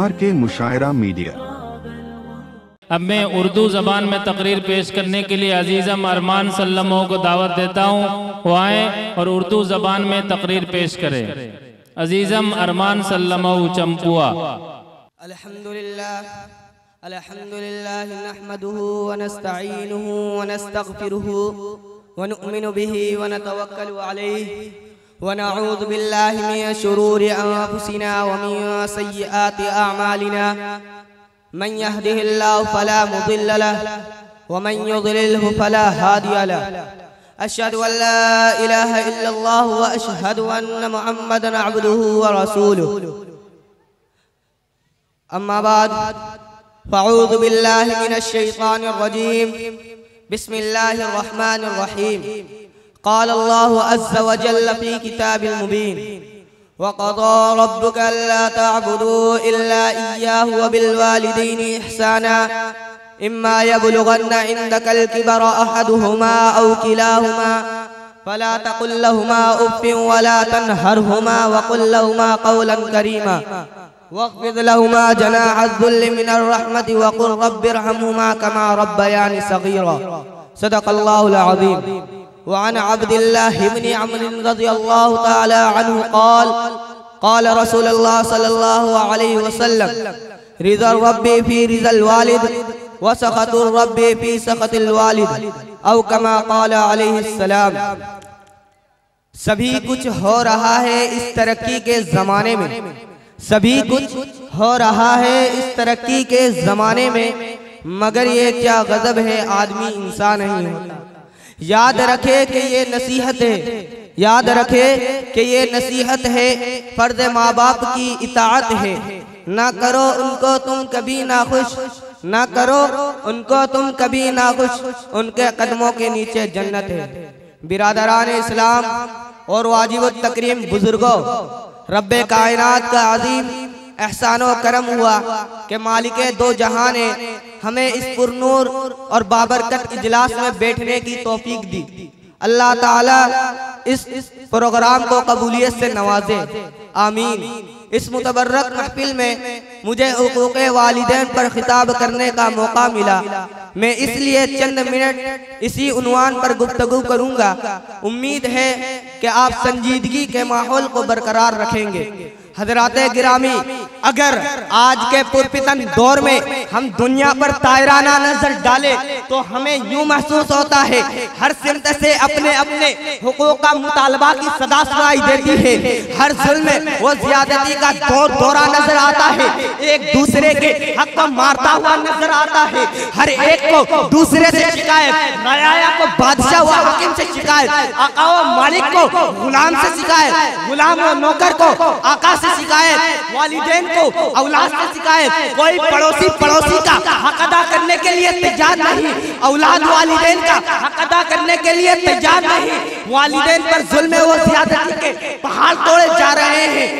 RK मुशायरा media. अब मैं उर्दू ज़बान में तकरीर पेश करने के लिए अजीज़म अरमान सल्लमो को दावत देता हूँ, वो आए और उर्दू ज़बान में तकरीर पेश करें। अजीज़म अरमान सल्लमो चंपुआ। अल्हम्दुलिल्लाह नहमदुहु व नस्तईनुहु व नस्तगफिरुहु व नु'मिनु बिही व नतवक्कलु अलैहि व नऊज़ु बिल्लाहि मिन शुरूरि अनफुसिना व मिन सय्यिआति अअमालिना। मन यहदिहिल्लाहु फला मुदिल्ल लहु व मन युद्लिल्हु फला हादिय लहु। अशहदु अन ला इलाहा इल्लल्लाह व अशहदु अन्न मुहम्मदन अब्दुहु व रसूलुहु। अम्मा बाद फ़अऊज़ु बिल्लाहि मिनश शैतानिर रजीम। बिस्मिल्लाहिर रहमानिर रहीम। क़ाल अल्लाहु अज़्ज़ व जल्ल फ़ी किताबिल मुबीन। व क़ज़ा रब्बुका अल्ला तअबुदू इल्ला इय्याहु व बिल वालिदैनि इहसाना। इम्मा यबलुगन्ना इंदकल किबरा अहदुहुमा औ किलाहुमा फला तक़ुल लहुमा उफ़्फ़िन व ला तन्हरहुमा व क़ुल लहुमा क़ौलन करीमा वक़्फ़िज़ लहुमा जनाह ज़ुल्लि मिनर रहमति व क़ुल रब्बिरहमहुमा कमा रब्बयानी सग़ीरा। सदक़ल्लाहुल अज़ीम। व अन अब्दिल्लाह इब्न अम्र रज़ियल्लाहु तआला अन्हु क़ाल क़ाल रसूलुल्लाह सल्लल्लाहु अलैहि वसल्लम रिज़ा रब्बी फ़ी रिज़ल वालिद व सख़तु रब्बी फ़ी सख़तिल वालिद औ कमा क़ाल अलैहिस्सलाम। सभी कुछ हो रहा है इस तरक्की के ज़माने में, सभी कुछ हो रहा है इस तरक्की के ज़माने में, मगर ये क्या गज़ब है आदमी इंसान नहीं होता। याद रखे कि ये नसीहत है, याद रखे कि ये नसीहत है, फ़र्ज़ माँ बाप की इताअत है। ना करो उनको तुम कभी नाखुश, ना करो उनको तुम कभी नाखुश, उनके कदमों के नीचे जन्नत है। बिरादरान इस्लाम और वाजिबुत तकरीम बुजुर्गों, रब्बे कायनात का अजीम एहसानो करम हुआ कि मालिके दो जहां ने हमें इस पुरनूर और बाबरकत इजलास में बैठने की तौफीक दी। अल्लाह ताला इस प्रोग्राम को कबूलियत से नवाजे, आमीन। इस मुतबर्रक महफिल में मुझे हुकूक़े वालिदैन पर खिताब करने का मौका मिला। मैं इसलिए चंद मिनट इसी उन्वान पर गुफ्तगू करूंगा। उम्मीद है कि आप संजीदगी के माहौल को बरकरार रखेंगे। हज़राते गिरामी, अगर आज के पुरफितन दौर में हम दुनिया पर तायराना नजर डालें तो हमें यूं महसूस होता है हर सिमत से अपने अपने हुकूक का मुतालबा की सदा सुनाई देती है। हर जुल्म वो ज्यादती का दौरा नजर आता है, एक दूसरे के हक को मारता हुआ नजर आता है। हर एक को दूसरे से शिकायत, राया को बादशाह व हाकिम से शिकायत, आका व मालिक को गुलाम से शिकायत, गुलाम व नौकर को आका से शिकायत, वालिदैन को औलाद से शिकायत। कोई पड़ोसी का हक अदा करने के लिए तैयार नहीं, औलाद वालिदैन का हक अदा करने के लिए तैयार नहीं। वालिदैन पर जुल्म व ज़्यादती के पहाड़ तोड़े जा रहे हैं,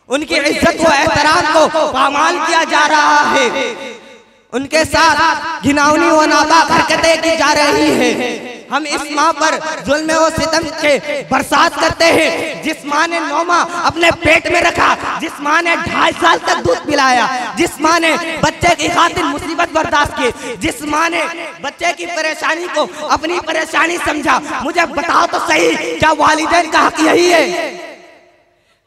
उनकी इज्जत व एहतराम को पामाल किया जा रहा है, उनके साथ घिनौनी व नापाक हरकतें की जा रही है। हम इस माँ पर जुल्म व सितम के बरसात करते हैं, जिस माँ ने 9 माह अपने पेट में रखा, जिस माँ ने 2.5 साल तक दूध पिलाया, जिस माँ ने बच्चे की खातिर मुसीबत बर्दाश्त की, जिस माँ ने बच्चे की परेशानी को अपनी परेशानी समझा। मुझे बताओ तो सही, क्या वालिदैन का हक यही है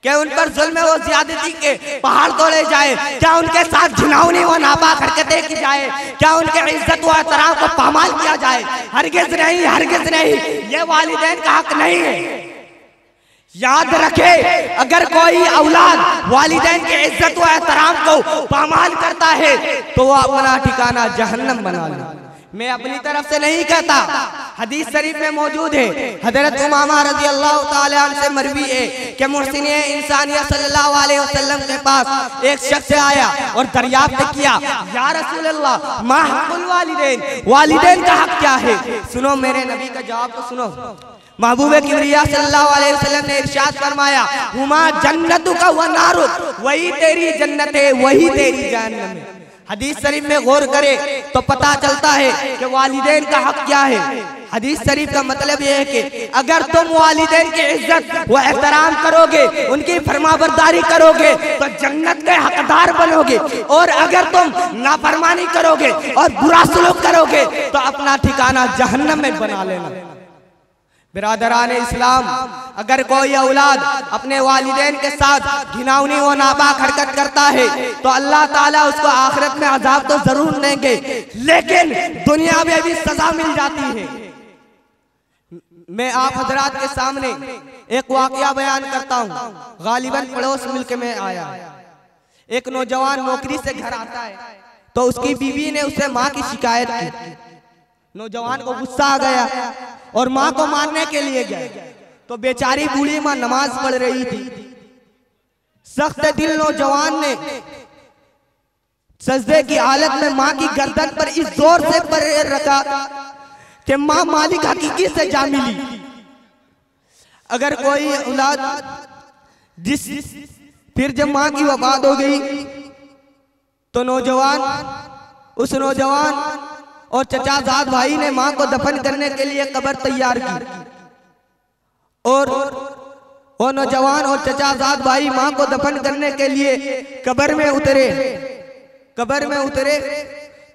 कि उन पर जुल्म व ज़्यादती के पहाड़ तोड़े जाए? क्या उनके साथ घिनौनी व नापाक हरकतें की जाए? क्या उनके इज्जत व एहतराम को पामाल किया जाए? हरगिज़ नहीं, हरगिज़ नहीं, ये वालिदैन का हक नहीं है। याद रखे, अगर कोई औलाद वालिदैन के इज्जत व एहतराम को पामाल करता है तो वह अपना ठिकाना जहन्नम बना ले। मैं अपनी तरफ से नहीं कहता, हदीस शरीफ में मौजूद है। हजरत उमामा रज़ियल्लाहु ताला अन्हु से मरवी है कि मुहसिने इंसानियत सल्लल्लाहु अलैहि वसल्लम के पास एक शख्स आया और दरियाफ्त किया, या रसूल अल्लाह, मा हक़ुल वालिदैन, वालिदैन का हक क्या है? सुनो मेरे नबी का जवाब तो सुनो। महबूबे किबरिया सल्लल्लाहु अलैहि वसल्लम ने इरशाद फरमाया, हुमा जन्नतुका व नारुक, वही तेरी जन्नत है, वही तेरी जहन्नम है। हदीस शरीफ में गौर करे तो पता चलता है कि वालिदैन का हक क्या है। हदीस शरीफ का मतलब यह है कि अगर तुम वालिदैन की इज्जत व एहतराम करोगे, उनकी फरमाबरदारी करोगे तो जन्नत के हकदार बनोगे, और अगर तुम नाफरमानी करोगे और बुरा सलूक करोगे तो अपना ठिकाना जहन्नम में बना लेना। बिरादरान इस्लाम, अगर कोई औलाद अपने वालिदैन के साथ घिनौनी व नापाक हरकत करता है तो अल्लाह ताला उसको आखिरत में अजाब तो जरूर देंगे, लेकिन दुनिया में भी सजा मिल जाती है। मैं आप हजरात के सामने एक वाकया बयान करता हूँ। गालिबन पड़ोस मुल्क में आया, एक नौजवान नौकरी से घर आता है तो उसकी बीवी ने उसे माँ की शिकायत की। नौजवान को गुस्सा आ गया और माँ को मारने के लिए गया, तो बेचारी बूढ़ी माँ नमाज पढ़ रही थी। सख्त दिल नौजवान ने सजदे की हालत में माँ की गर्दन पर इस जोर से पैर रखा कि माँ मालिक हकीकी से जा मिली। अगर कोई औलाद फिर जब माँ की वफात हो गई तो उस नौजवान और चचाजाद भाई ने माँ को दफन करने के लिए कब्र तैयार की, और वो नौजवान और चचाजाद भाई माँ को दफन करने के लिए कब्र में उतरे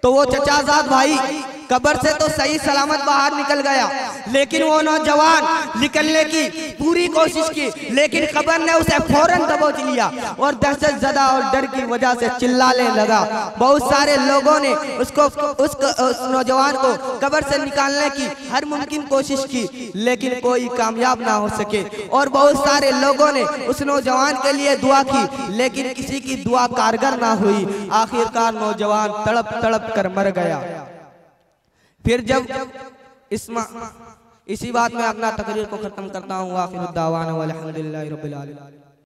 तो वो चचाजाद भाई कब्र से तो सही सलामत बाहर निकल गया, लेकिन वो नौजवान निकलने की पूरी कोशिश की, लेकिन कब्र ने उसे फौरन दबोच लिया और दहशत ज़दा और डर की वजह से चिल्लाने लगा। बहुत सारे लोगों ने उस नौजवान को कब्र से निकालने की हर मुमकिन कोशिश की, लेकिन कोई कामयाब ना हो सके, और बहुत सारे लोगों ने उस नौजवान के लिए दुआ की, लेकिन किसी की दुआ कारगर ना हुई। आखिरकार नौजवान तड़प तड़प कर मर गया। फिर जब इसी बात में अपना तकरीर को खत्म करता हूँ। आखिर दावाना वल्हम्दुलिल्लाहि रब्बिल आलमीन।